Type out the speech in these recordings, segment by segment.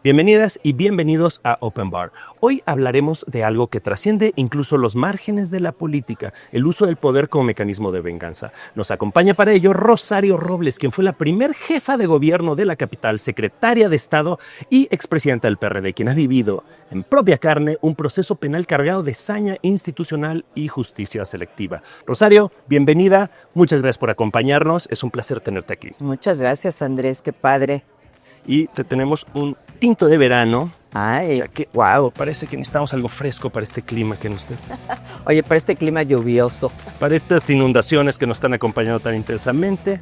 Bienvenidas y bienvenidos a Open Bar. Hoy hablaremos de algo que trasciende incluso los márgenes de la política, el uso del poder como mecanismo de venganza. Nos acompaña para ello Rosario Robles, quien fue la primer jefa de gobierno de la capital, secretaria de Estado y expresidenta del PRD, quien ha vivido en propia carne un proceso penal cargado de saña institucional y justicia selectiva. Rosario, bienvenida, muchas gracias por acompañarnos, es un placer tenerte aquí. Muchas gracias, Andrés, qué padre. Y te tenemos un tinto de verano. Ay, Ya que, wow. parece que necesitamos algo fresco para este clima que nos Oye, para este clima lluvioso. para estas inundaciones que nos están acompañando tan intensamente,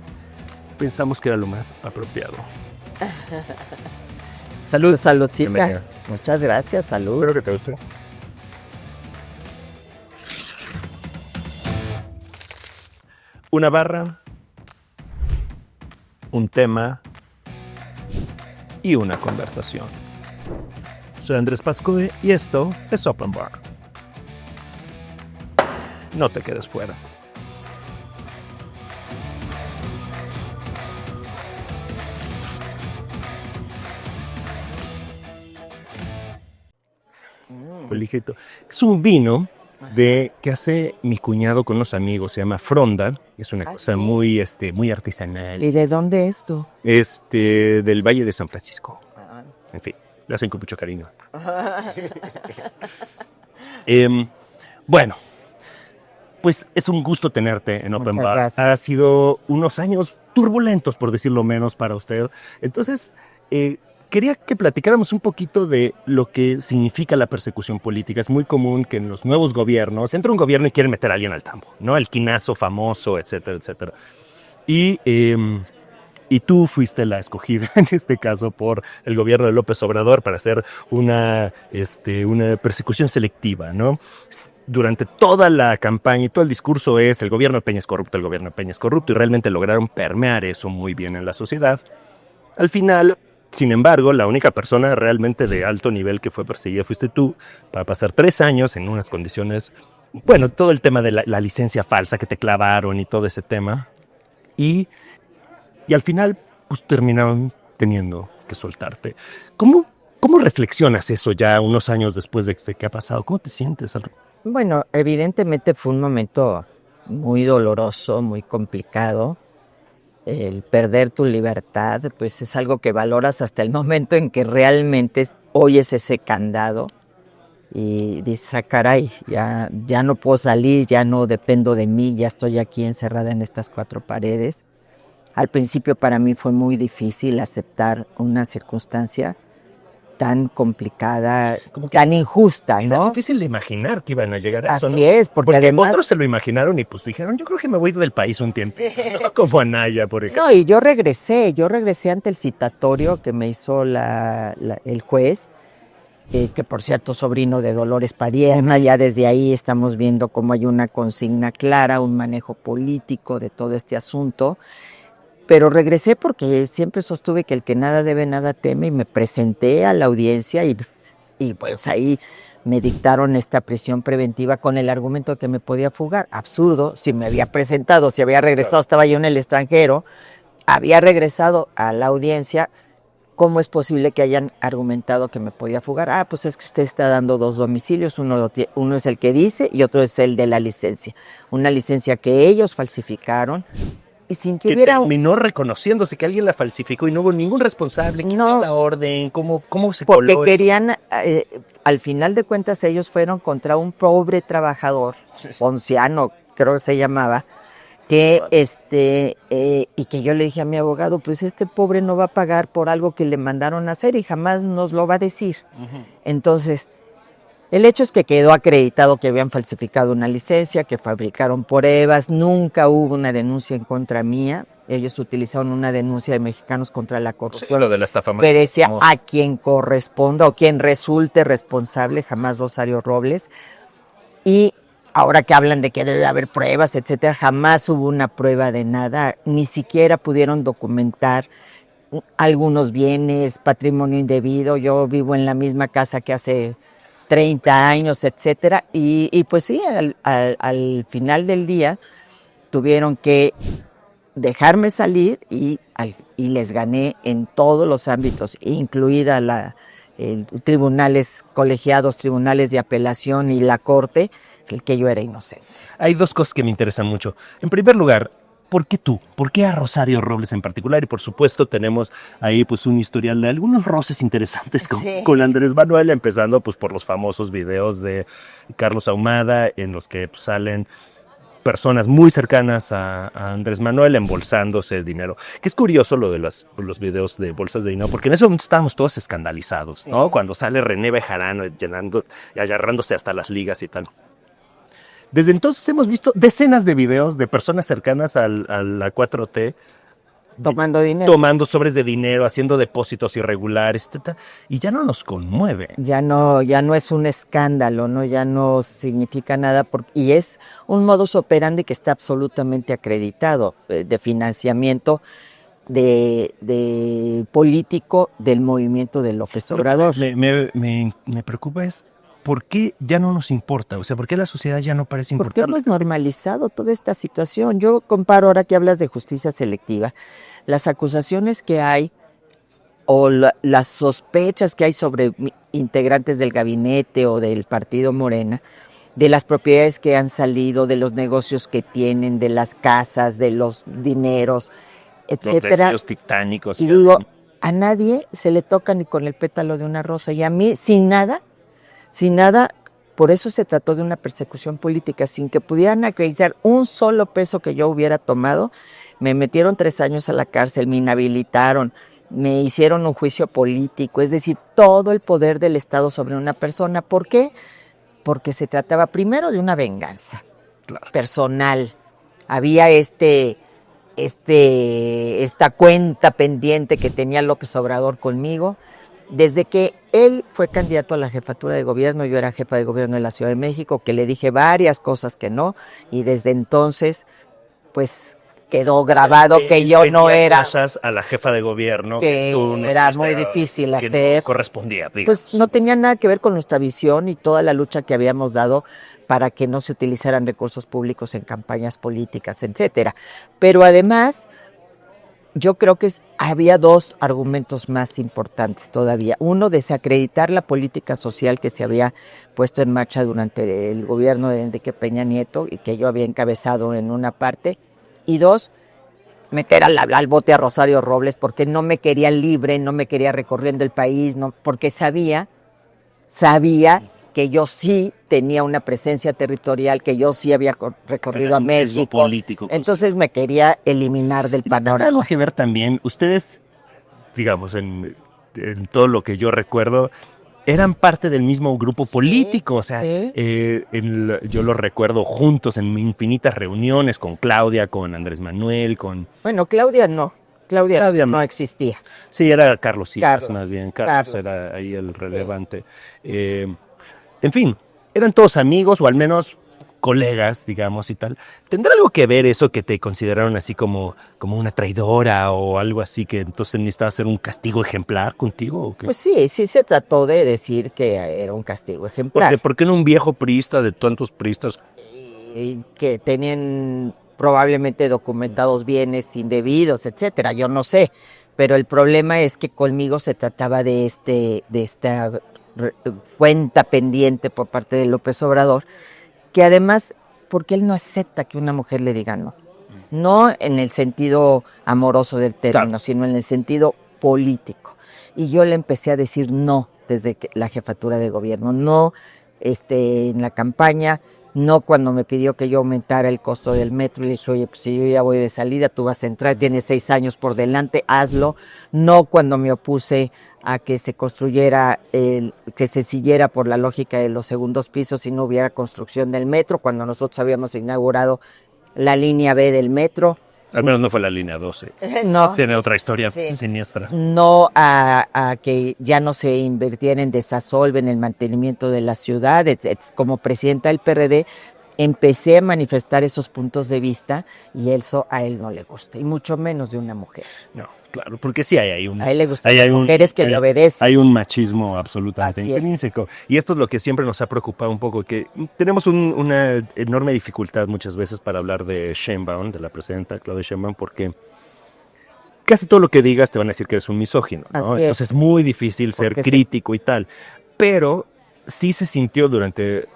pensamos que era lo más apropiado. Salud. Saludcita. Bienvenida. Muchas gracias, salud. Espero que te guste. Una barra, un tema y una conversación. Soy Andrés Pascue y esto es Open Bar. No te quedes fuera. Ligerito. Es un vino que hace mi cuñado con unos amigos, se llama Fronda, es una cosa sí. muy artesanal. ¿Y de dónde es tú? Del Valle de San Francisco. En fin, lo hacen con mucho cariño. Bueno, pues es un gusto tenerte en Open Muchas Bar. gracias. Ha sido unos años turbulentos, por decirlo menos, para usted. Entonces, quería que platicáramos un poquito de lo que significa la persecución política. Es muy común que en los nuevos gobiernos, entra un gobierno y quieren meter a alguien al tambo, ¿no? El quinazo famoso, etcétera, etcétera. Y tú fuiste la escogida, en este caso, por el gobierno de López Obrador para hacer una persecución selectiva, ¿no? Durante toda la campaña y todo el discurso es el gobierno de Peña es corrupto, el gobierno de Peña es corrupto, y realmente lograron permear eso muy bien en la sociedad. Al final, sin embargo, la única persona realmente de alto nivel que fue perseguida fuiste tú, para pasar 3 años en unas condiciones, bueno, todo el tema de la licencia falsa que te clavaron y todo ese tema. Y al final, pues terminaron teniendo que soltarte. ¿Cómo reflexionas eso ya unos años después de que ha pasado? ¿Cómo te sientes? Bueno, evidentemente fue un momento muy doloroso, muy complicado. El perder tu libertad, pues es algo que valoras hasta el momento en que realmente oyes ese candado y dices, caray, ya no puedo salir, ya no dependo de mí, ya estoy aquí encerrada en estas 4 paredes. Al principio para mí fue muy difícil aceptar una circunstancia tan complicada, tan injusta, Era ¿no? difícil de imaginar que iban a llegar a eso, Así ¿no? es, porque además... otros se lo imaginaron y pues dijeron, yo creo que me voy del país un tiempo. ¿No? Como Anaya, por ejemplo. No, y yo regresé ante el citatorio que me hizo el juez, que por cierto sobrino de Dolores Padierna, ya desde ahí estamos viendo cómo hay una consigna clara, un manejo político de todo este asunto. Pero regresé porque siempre sostuve que el que nada debe, nada teme, y me presenté a la audiencia y pues ahí me dictaron esta prisión preventiva con el argumento de que me podía fugar. Absurdo, si me había presentado, si había regresado, estaba yo en el extranjero, había regresado a la audiencia, ¿cómo es posible que hayan argumentado que me podía fugar? Ah, pues es que usted está dando 2 domicilios, uno es el que dice y otro es el de la licencia. Una licencia que ellos falsificaron. Y sin que hubiera... terminó reconociéndose que alguien la falsificó y no hubo ningún responsable. ¿Quién dio la orden? ¿Cómo se porque coló? querían, al final de cuentas ellos fueron contra un pobre trabajador, Ponciano creo que se llamaba, que y que yo le dije a mi abogado, pues este pobre no va a pagar por algo que le mandaron a hacer y jamás nos lo va a decir. Entonces, el hecho es que quedó acreditado que habían falsificado una licencia, que fabricaron pruebas, nunca hubo una denuncia en contra mía. Ellos utilizaron una denuncia de Mexicanos contra la Corrupción. Sí, lo de la estafa. Que decía a quien corresponda o quien resulte responsable, jamás Rosario Robles. Y ahora que hablan de que debe haber pruebas, etcétera, jamás hubo una prueba de nada, ni siquiera pudieron documentar algunos bienes, patrimonio indebido. Yo vivo en la misma casa que hace 30 años, etcétera, y pues sí, al final del día tuvieron que dejarme salir y les gané en todos los ámbitos, incluida tribunales colegiados, tribunales de apelación y la corte, que yo era inocente. Hay dos cosas que me interesan mucho. En primer lugar, ¿por qué tú? ¿Por qué a Rosario Robles en particular? Y por supuesto tenemos ahí pues un historial de algunos roces interesantes con Andrés Manuel, empezando pues por los famosos videos de Carlos Ahumada en los que pues, salen personas muy cercanas a Andrés Manuel embolsándose dinero. Que es curioso lo de los videos de bolsas de dinero, porque en ese momento estábamos todos escandalizados, ¿no? Cuando sale René Bejarano llenando y agarrándose hasta las ligas y tal. Desde entonces hemos visto decenas de videos de personas cercanas a la 4T tomando dinero. Tomando sobres de dinero, haciendo depósitos irregulares, y ya no nos conmueve. Ya no es un escándalo, ¿no? Ya no significa nada, y es un modus operandi que está absolutamente acreditado, de financiamiento de político del movimiento de López Obrador. Me preocupa es ¿por qué ya no nos importa? O sea, ¿por qué la sociedad ya no parece importar? Porque hemos normalizado toda esta situación. Yo comparo, ahora que hablas de justicia selectiva, las acusaciones que hay o las sospechas que hay sobre integrantes del gabinete o del partido Morena, de las propiedades que han salido, de los negocios que tienen, de las casas, de los dineros, etcétera. Los titánicos. Y digo, a nadie se le toca ni con el pétalo de una rosa. Y a mí, sin nada, por eso se trató de una persecución política, sin que pudieran acreditar un solo peso que yo hubiera tomado. Me metieron 3 años a la cárcel, me inhabilitaron, me hicieron un juicio político, es decir, todo el poder del Estado sobre una persona. ¿Por qué? Porque se trataba primero de una venganza personal. Había esta cuenta pendiente que tenía López Obrador conmigo. Desde que él fue candidato a la jefatura de gobierno, yo era jefa de gobierno de la Ciudad de México, que le dije varias cosas que no, y desde entonces, pues quedó grabado que yo no era. Cosas a la jefa de gobierno que era muy difícil hacer. No correspondía, digamos. Pues no tenía nada que ver con nuestra visión y toda la lucha que habíamos dado para que no se utilizaran recursos públicos en campañas políticas, etcétera. Pero además, yo creo que había 2 argumentos más importantes todavía. Uno, desacreditar la política social que se había puesto en marcha durante el gobierno de Enrique Peña Nieto y que yo había encabezado en una parte. Y 2, meter al bote a Rosario Robles porque no me quería libre, no me quería recorriendo el país, no, porque sabía que yo sí tenía una presencia territorial, que yo sí había recorrido a México. Político, entonces me quería eliminar del panorama. Algo que ver también, ustedes, digamos, en todo lo que yo recuerdo, eran parte del mismo grupo político, o sea, yo los recuerdo juntos en infinitas reuniones con Claudia, con Andrés Manuel, con... Bueno, Claudia no existía. Sí, era Carlos Hijas, más bien, Carlos era ahí el relevante. En fin, eran todos amigos, o al menos colegas, digamos, y tal. ¿Tendrá algo que ver eso que te consideraron así como una traidora o algo así, que entonces necesitaba hacer un castigo ejemplar contigo? ¿O qué? Pues sí se trató de decir que era un castigo ejemplar. ¿Por qué no un viejo priista de tantos priistas? Que tenían probablemente documentados bienes indebidos, etcétera, yo no sé. Pero el problema es que conmigo se trataba de esta cuenta pendiente por parte de López Obrador, que además, porque él no acepta que una mujer le diga no. No en el sentido amoroso del término, sino en el sentido político. Y yo le empecé a decir no desde la jefatura de gobierno, no en la campaña, no cuando me pidió que yo aumentara el costo del metro. Le dije, oye, pues si yo ya voy de salida, tú vas a entrar, tienes 6 años por delante, hazlo. No cuando me opuse a que se construyera, que se siguiera por la lógica de los segundos pisos y no hubiera construcción del metro, cuando nosotros habíamos inaugurado la línea B del metro. Al menos no fue la línea 12. No. Tiene otra historia siniestra. No a que ya no se invirtiera en Desasolve, en el mantenimiento de la ciudad. Como presidenta del PRD, empecé a manifestar esos puntos de vista y eso a él no le gusta, y mucho menos de una mujer. No, claro, porque sí hay un... A él le gustan las mujeres que le obedecen. Hay un machismo absolutamente intrínseco. Y esto es lo que siempre nos ha preocupado un poco, que tenemos una enorme dificultad muchas veces para hablar de Sheinbaum, de la presidenta Claudia Sheinbaum, porque casi todo lo que digas te van a decir que eres un misógino, ¿no? Así es. Entonces es muy difícil ser Porque sí. crítico y tal. Pero sí se sintió durante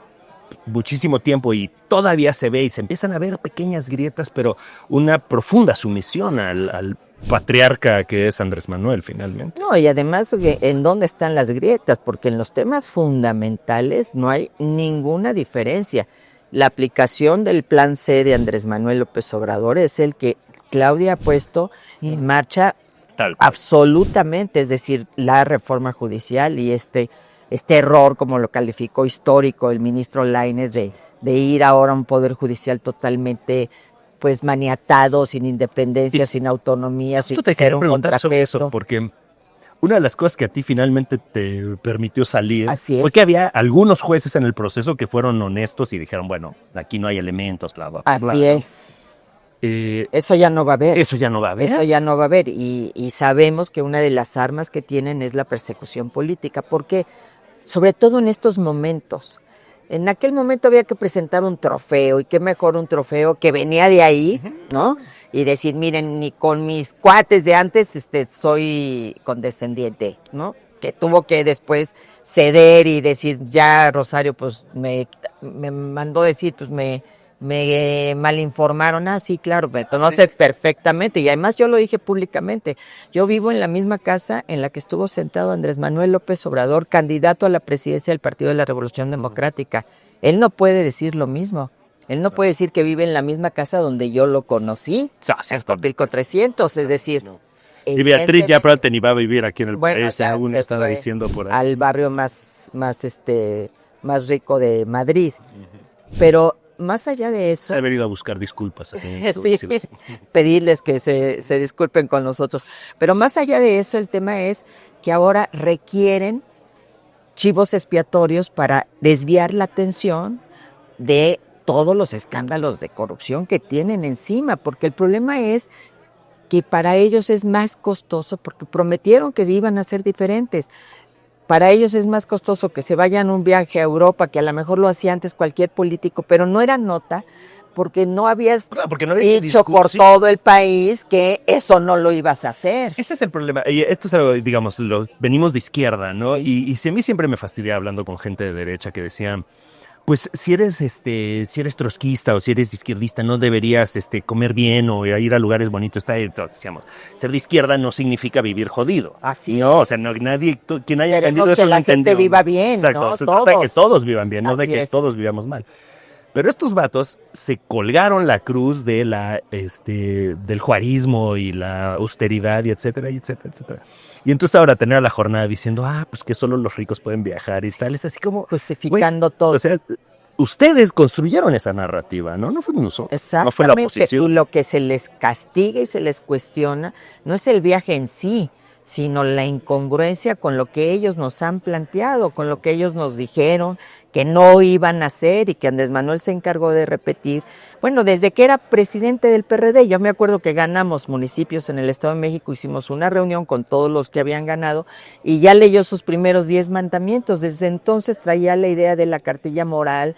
muchísimo tiempo y todavía se ve y se empiezan a ver pequeñas grietas, pero una profunda sumisión al patriarca que es Andrés Manuel finalmente. No, y además, ¿en dónde están las grietas? Porque en los temas fundamentales no hay ninguna diferencia. La aplicación del plan C de Andrés Manuel López Obrador es el que Claudia ha puesto en marcha Tal cual. absolutamente, es decir, la reforma judicial y este error, como lo calificó histórico el ministro Lainez, de ir ahora a un poder judicial totalmente pues maniatado, sin independencia, sin autonomía, sin Tú te ser quería un preguntar sobre eso, contrapeso. porque una de las cosas que a ti finalmente te permitió salir Así fue es. que había algunos jueces en el proceso que fueron honestos y dijeron, bueno, aquí no hay elementos, bla, bla, bla. Así ¿no? es. Eso ya no va a haber. Eso ya no va a haber. Eso ya no va a haber. Y sabemos que una de las armas que tienen es la persecución política. Porque, sobre todo en estos momentos, en aquel momento había que presentar un trofeo, y qué mejor un trofeo que venía de ahí, ¿no? Y decir, miren, ni con mis cuates de antes soy condescendiente, ¿no? Que tuvo que después ceder y decir, ya Rosario, pues me mandó decir, pues me malinformaron. Ah, sí, claro, me conoce perfectamente. Y además yo lo dije públicamente. Yo vivo en la misma casa en la que estuvo sentado Andrés Manuel López Obrador, candidato a la presidencia del Partido de la Revolución Democrática. Él no puede decir lo mismo. Él no puede decir que vive en la misma casa donde yo lo conocí, en Copilco 300, es decir... Y Beatriz ya probablemente ni va a vivir aquí en el país, según estaba diciendo por ahí. Al barrio más rico de Madrid. Pero más allá de eso... Se ha venido a buscar disculpas. Así, sí, pedirles que se disculpen con nosotros. Pero más allá de eso, el tema es que ahora requieren chivos expiatorios para desviar la atención de todos los escándalos de corrupción que tienen encima, porque el problema es que para ellos es más costoso, porque prometieron que iban a ser diferentes. Para ellos es más costoso que se vayan un viaje a Europa, que a lo mejor lo hacía antes cualquier político, pero no era nota, porque no habías dicho por todo el país que eso no lo ibas a hacer. Ese es el problema. Y esto es algo, digamos, venimos de izquierda, ¿no? Sí. Y si a mí siempre me fastidia hablando con gente de derecha que decían, pues si eres trotskista o si eres izquierdista, no deberías comer bien o ir a lugares bonitos. Entonces decíamos, ser de izquierda no significa vivir jodido. Así no, es. o sea, nadie, quien haya Queremos entendido eso que no la entendió. gente viva bien, exacto, ¿no? Se trata de que todos vivan bien, no de Así que es. todos vivamos mal. Pero estos vatos se colgaron la cruz de del juarismo y la austeridad y etcétera, y etcétera, etcétera. Y entonces ahora tener a la jornada diciendo, pues que solo los ricos pueden viajar y tal, es así como... Justificando todo. O sea, ustedes construyeron esa narrativa, ¿no? No fuimos nosotros. Exactamente. No fue la oposición. Y lo que se les castiga y se les cuestiona no es el viaje en sí, sino la incongruencia con lo que ellos nos han planteado, con lo que ellos nos dijeron que no iban a hacer y que Andrés Manuel se encargó de repetir. Bueno, desde que era presidente del PRD, yo me acuerdo que ganamos municipios en el Estado de México, hicimos una reunión con todos los que habían ganado y ya leyó sus primeros 10 mandamientos. Desde entonces traía la idea de la cartilla moral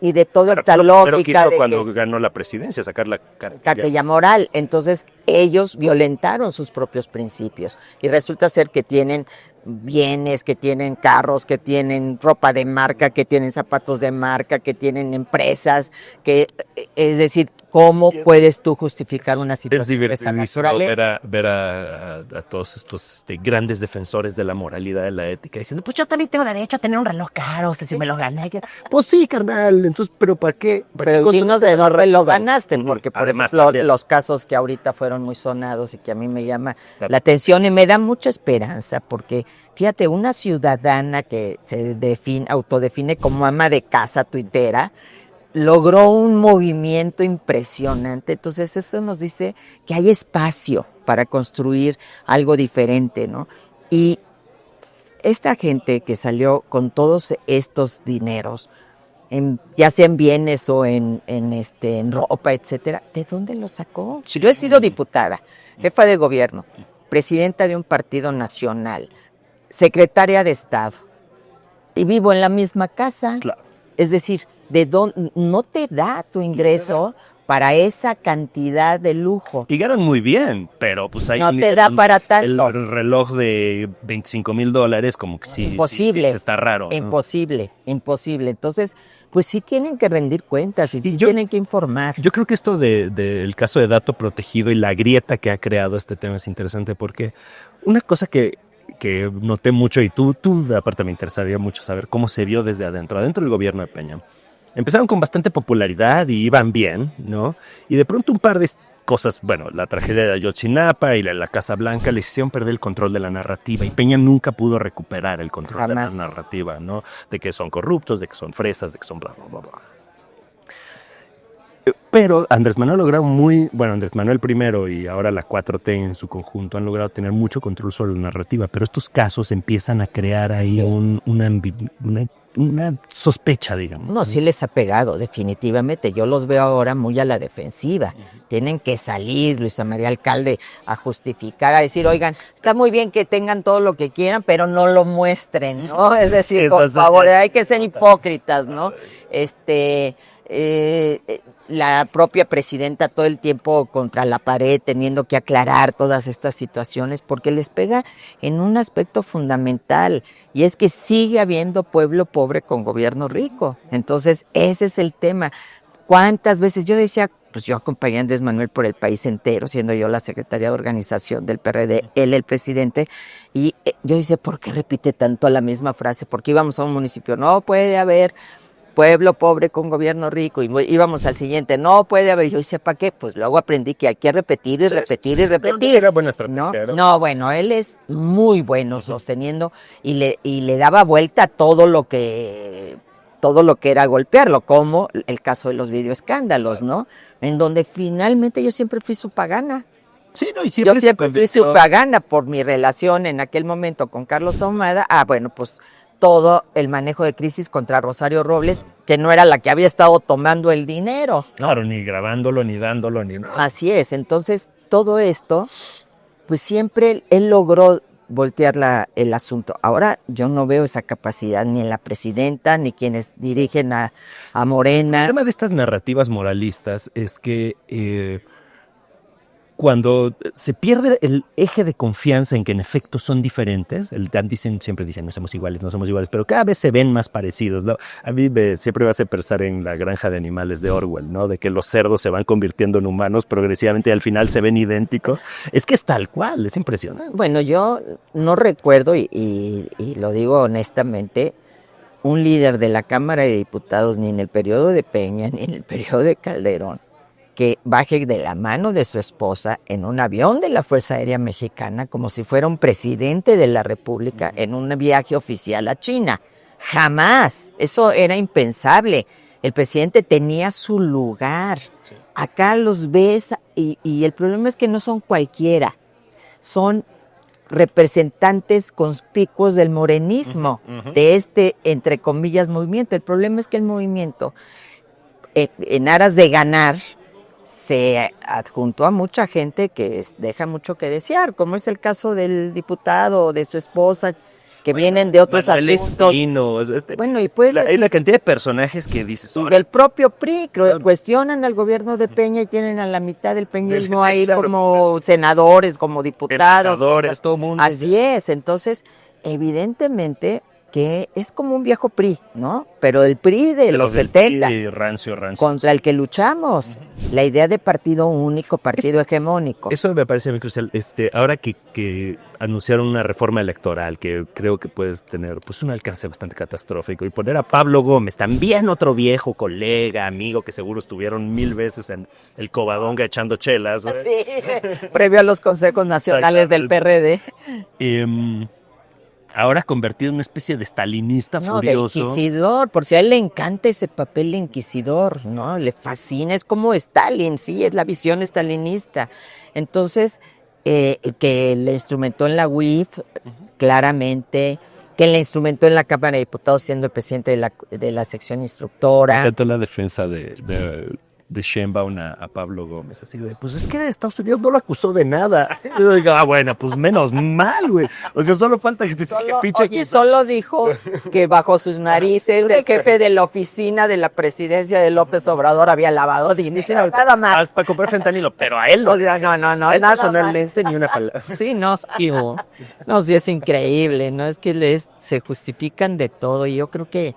y de toda esta lógica. Pero quiso de cuando que, ganó la presidencia sacar la cartilla moral. Entonces ellos violentaron sus propios principios y resulta ser que tienen bienes, que tienen carros, que tienen ropa de marca, que tienen zapatos de marca, que tienen empresas, es decir, ¿cómo puedes tú justificar una situación de esa naturaleza? Ver a todos estos grandes defensores de la moralidad, de la ética, diciendo, pues yo también tengo derecho a tener un reloj caro, o sea, si me lo gané. Pues sí, carnal, entonces, ¿pero para qué? Pero dinos de dónde lo ganaste, porque por Además, ejemplo, también. los casos que ahorita fueron muy sonados y que a mí me llama la atención y me da mucha esperanza, porque fíjate, una ciudadana que se autodefine como ama de casa tuitera, logró un movimiento impresionante. Entonces eso nos dice que hay espacio para construir algo diferente, ¿no? Y esta gente que salió con todos estos dineros, ya sea en bienes o en ropa, etcétera, ¿de dónde lo sacó? Yo he sido diputada, jefa de gobierno, presidenta de un partido nacional, secretaria de Estado, y vivo en la misma casa. Claro. Es decir, ¿de dónde no te da tu ingreso para esa cantidad de lujo. Y ganan muy bien, pero pues hay no te da para tanto. El reloj de $25,000 como que sí, imposible, sí está raro, ¿no? Imposible. Entonces, pues sí tienen que rendir cuentas y sí tienen que informar. Yo creo que esto del caso de dato protegido y la grieta que ha creado este tema es interesante porque una cosa que noté mucho, y tú aparte me interesaría mucho saber cómo se vio desde adentro del gobierno de Peña. Empezaron con bastante popularidad y iban bien, ¿no? Y de pronto un par de cosas, bueno, la tragedia de Ayotzinapa y la Casa Blanca les hicieron perder el control de la narrativa y Peña nunca pudo recuperar el control de la narrativa, ¿no? De que son corruptos, de que son fresas, de que son bla, bla, bla, bla. Pero Andrés Manuel ha logrado Andrés Manuel primero y ahora la 4T en su conjunto han logrado tener mucho control sobre la narrativa, pero estos casos empiezan a crear ahí una sospecha, digamos. No, sí les ha pegado, definitivamente. Yo los veo ahora muy a la defensiva. Tienen que salir, Luisa María Alcalde, a justificar, a decir, oigan, está muy bien que tengan todo lo que quieran, pero no lo muestren, ¿no? Es decir, por favor, hay que ser hipócritas, ¿no? La propia presidenta todo el tiempo contra la pared, teniendo que aclarar todas estas situaciones, porque les pega en un aspecto fundamental, y es que sigue habiendo pueblo pobre con gobierno rico. Entonces, ese es el tema. ¿Cuántas veces? Yo decía, pues yo acompañé a Andrés Manuel por el país entero, siendo yo la secretaria de organización del PRD, él el presidente, y yo decía, ¿por qué repite tanto la misma frase? Porque íbamos a un municipio, no puede haber pueblo pobre con gobierno rico, y íbamos al siguiente, no puede haber. Yo decía, ¿para qué? Pues luego aprendí que hay que repetir y repetir y repetir. Era buena estrategia, ¿no? No, bueno, él es muy bueno sosteniendo y le daba vuelta a todo lo que era golpearlo, como el caso de los videoescándalos, ¿no? En donde finalmente yo siempre fui su pagana. Sí, no, yo siempre fui su pagana por mi relación en aquel momento con Carlos Ahumada. Bueno, pues todo el manejo de crisis contra Rosario Robles, que no era la que había estado tomando el dinero, ¿no? Claro, ni grabándolo, ni dándolo, ni nada. Así es, entonces todo esto, pues siempre él logró voltear el asunto. Ahora yo no veo esa capacidad ni en la presidenta, ni quienes dirigen a Morena. El tema de estas narrativas moralistas es que cuando se pierde el eje de confianza en que en efecto son diferentes, siempre dicen no somos iguales, pero cada vez se ven más parecidos, ¿no? A mí siempre me hace pensar en La granja de animales de Orwell, ¿no? De que los cerdos se van convirtiendo en humanos progresivamente y al final se ven idénticos. Es que es tal cual, es impresionante. Bueno, yo no recuerdo, y lo digo honestamente, un líder de la Cámara de Diputados, ni en el periodo de Peña, ni en el periodo de Calderón, que baje de la mano de su esposa en un avión de la Fuerza Aérea Mexicana como si fuera un presidente de la República en un viaje oficial a China. Jamás. Eso era impensable. El presidente tenía su lugar. Sí. Acá los ves y el problema es que no son cualquiera. Son representantes conspicuos del morenismo, de este, entre comillas, movimiento. El problema es que el movimiento, en aras de ganar, se adjuntó a mucha gente que deja mucho que desear, como es el caso del diputado o de su esposa, que vienen de otros asuntos. Bueno, y pues la cantidad de personajes que dices. Del propio PRI, cuestionan al gobierno de Peña y tienen a la mitad del peñismo ahí como senadores, como diputados. Todo mundo. Así es, entonces, evidentemente que es como un viejo PRI, ¿no? Pero el PRI de los 70s, rancio. contra el que luchamos, la idea de partido único, partido hegemónico. Eso me parece muy crucial. Ahora que anunciaron una reforma electoral que creo que puede tener pues un alcance bastante catastrófico, y poner a Pablo Gómez, también otro viejo colega, amigo, que seguro estuvieron 1000 veces en el Covadonga echando chelas, ¿no? Sí, previo a los consejos nacionales del PRD. Ahora convertido en una especie de stalinista furioso. De inquisidor, por si a él le encanta ese papel de inquisidor, ¿no? Le fascina, es como Stalin, sí, es la visión stalinista. Entonces, que le instrumentó en la UIF, claramente, que le instrumentó en la Cámara de Diputados siendo el presidente de la sección instructora. Me encantó la defensa de de Sheinbaum a Pablo Gómez, así de, pues es que Estados Unidos no lo acusó de nada. Y yo digo, bueno, pues menos mal, güey. O sea, solo falta que te siga pinche. Oye, solo dijo que bajo sus narices el jefe de la oficina de la presidencia de López Obrador había lavado dinero, nada más. Para comprar fentanilo, pero a él no. O sea, no, A él no nada sonó el más. lente ni una palabra. Sí, no, no, sí es increíble, ¿no? Es que se justifican de todo y yo creo que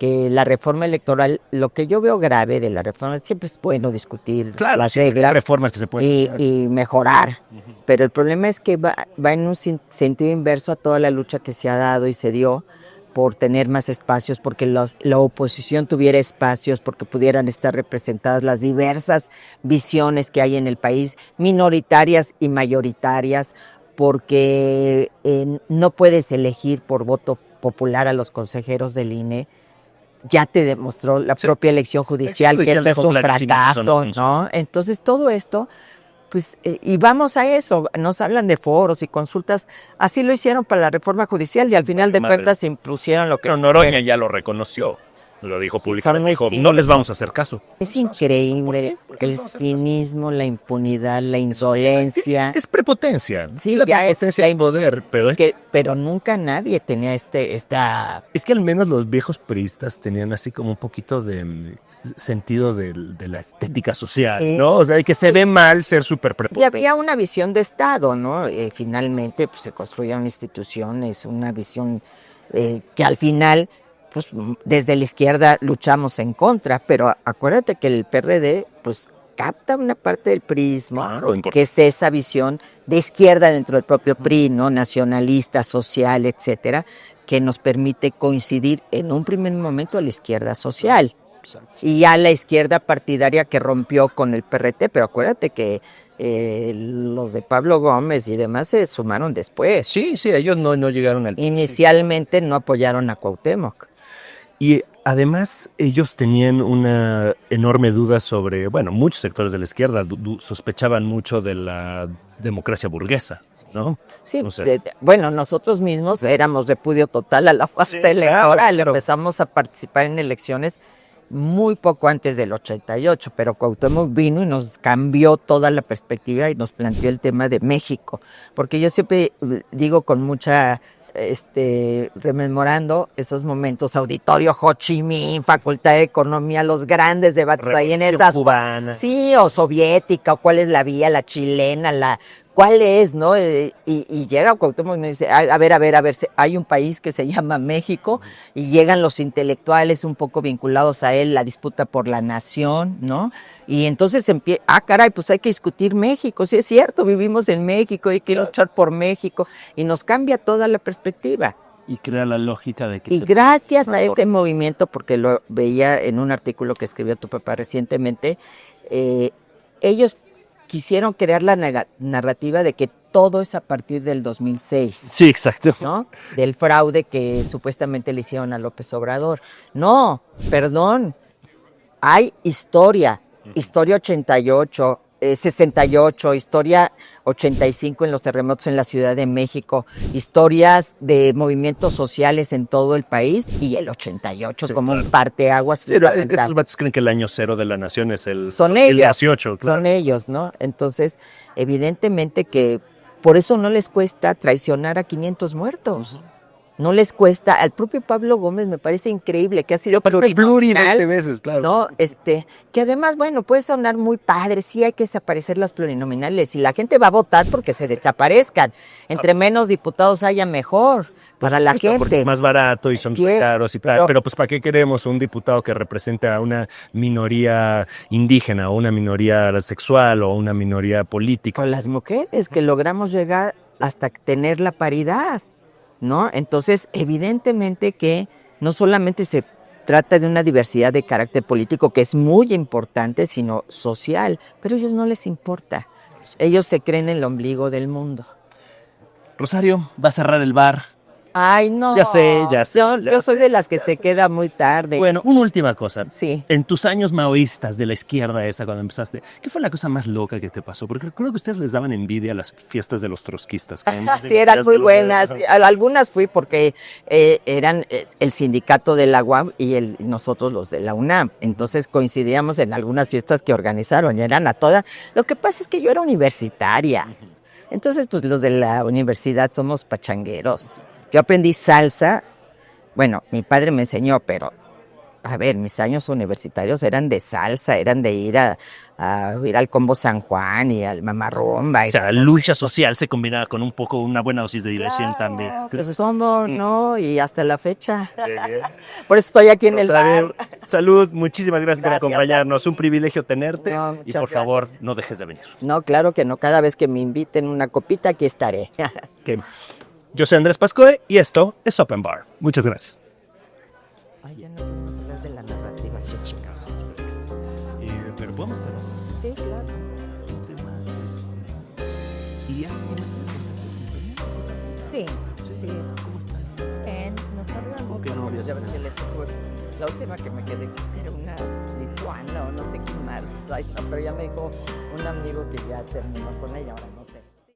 la reforma electoral, lo que yo veo grave de la reforma, siempre es bueno discutir Claro, las sí, hay reglas reformas que se pueden y mejorar, pero el problema es que va en un sentido inverso a toda la lucha que se ha dado y se dio por tener más espacios, porque la oposición tuviera espacios, porque pudieran estar representadas las diversas visiones que hay en el país, minoritarias y mayoritarias, porque no puedes elegir por voto popular a los consejeros del INE. Ya te demostró la propia elección judicial que esto es un fracaso, ¿no? Entonces todo esto, pues, y vamos a eso, nos hablan de foros y consultas, así lo hicieron para la reforma judicial y al final de cuentas impusieron lo que... Pero Noroña ya lo reconoció. Lo dijo públicamente, dijo, no les vamos a hacer caso. Es increíble el cinismo, la impunidad, la insolencia. Es prepotencia. Sí, la ya prepotencia es y poder, pero pero nunca nadie tenía esta... Es que al menos los viejos priistas tenían así como un poquito de sentido de la estética social, Sí. ¿no? O sea, que se ve mal ser súper Y prepotente. había una visión de Estado, ¿no? Finalmente pues, se construyeron instituciones, una visión que al final, pues desde la izquierda luchamos en contra, pero acuérdate que el PRD, pues capta una parte del priismo, Claro, que es esa visión de izquierda dentro del propio PRI, ¿no? Nacionalista, social, etcétera, que nos permite coincidir en un primer momento a la izquierda social. Y a la izquierda partidaria que rompió con el PRT, pero acuérdate que los de Pablo Gómez y demás se sumaron después. Sí, ellos no llegaron al... Inicialmente no apoyaron a Cuauhtémoc. Y además ellos tenían una enorme duda sobre, bueno, muchos sectores de la izquierda sospechaban mucho de la democracia burguesa, ¿no? Sí, No sé. bueno, nosotros mismos éramos repudio total a la fasta electoral, empezamos a participar en elecciones muy poco antes del 88, pero Cuauhtémoc vino y nos cambió toda la perspectiva y nos planteó el tema de México, porque yo siempre digo con mucha, rememorando esos momentos, Auditorio Ho Chi Minh, Facultad de Economía, los grandes debates ahí en esas... cubana. Sí, o soviética, o cuál es la vía, la chilena, ¿cuál es, no? Y llega Cuauhtémoc y nos dice, a ver, hay un país que se llama México y llegan los intelectuales un poco vinculados a él, la disputa por la nación, ¿no? Y entonces caray, pues hay que discutir México, sí es cierto, vivimos en México, hay que luchar por México y nos cambia toda la perspectiva. Y crea la lógica de que... Y gracias a ese movimiento, porque lo veía en un artículo que escribió tu papá recientemente, ellos quisieron crear la narrativa de que todo es a partir del 2006. Sí, exacto. ¿No? Del fraude que supuestamente le hicieron a López Obrador. No, perdón. Hay historia 88, 68, historia 85 en los terremotos en la Ciudad de México, historias de movimientos sociales en todo el país y el 88 Sí, como claro. un parteaguas. Sí, estos vatos creen que el año cero de la nación es Son el ellos, 18, claro. son ellos, ¿no? Entonces, evidentemente que por eso no les cuesta traicionar a 500 muertos. No les cuesta. Al propio Pablo Gómez me parece increíble que ha sido Pluriveinte veces, claro. ¿no? Que además, bueno, puede sonar muy padre, sí hay que desaparecer las plurinominales y la gente va a votar porque se desaparezcan. Entre menos diputados haya, mejor para la Porque gente. es más barato y son Sí, caros. Pero pues ¿para qué queremos un diputado que represente a una minoría indígena o una minoría sexual o una minoría política? Con las mujeres que logramos llegar hasta tener la paridad, ¿no? Entonces, evidentemente que no solamente se trata de una diversidad de carácter político, que es muy importante, sino social, pero a ellos no les importa. Ellos se creen el ombligo del mundo. Rosario, va a cerrar el bar. Ay, no. Ya sé, ya sé. Yo soy de las que se queda muy tarde. Bueno, una última cosa. Sí. En tus años maoístas de la izquierda esa, cuando empezaste, ¿qué fue la cosa más loca que te pasó? Porque recuerdo que ustedes les daban envidia a las fiestas de los trotskistas. Sí, eran muy buenas. A algunas fui porque eran el sindicato de la UAM y nosotros los de la UNAM. Entonces coincidíamos en algunas fiestas que organizaron y eran a todas. Lo que pasa es que yo era universitaria. Entonces, pues los de la universidad somos pachangueros. Yo aprendí salsa. Bueno, mi padre me enseñó, pero a ver, mis años universitarios eran de salsa, eran de ir ir al Combo San Juan y al Mamarrumba. O sea, la lucha social se combinaba con un poco, una buena dosis de diversión Claro, también. pues cómo no, y hasta la fecha. Por eso estoy aquí en el bar. Salud, muchísimas gracias por Gracias acompañarnos. Un privilegio tenerte. No, Y muchas por favor, gracias. no dejes de venir. No, claro que no. Cada vez que me inviten una copita, aquí estaré. Que yo soy Andrés Pascoe y esto es Open Bar. Muchas gracias. Ay, ya no podemos hablar de la narrativa, sí, chicas. Pero podemos hacerlo. Sí, claro. Y ya. Sí, sí. Nos hablamos. ¿Qué novios? Ya ves que les tocó la última que me quedé, que era una lituana o no sé quién más. Ay, no, pero ya me dijo un amigo que ya terminó con ella, ahora no sé.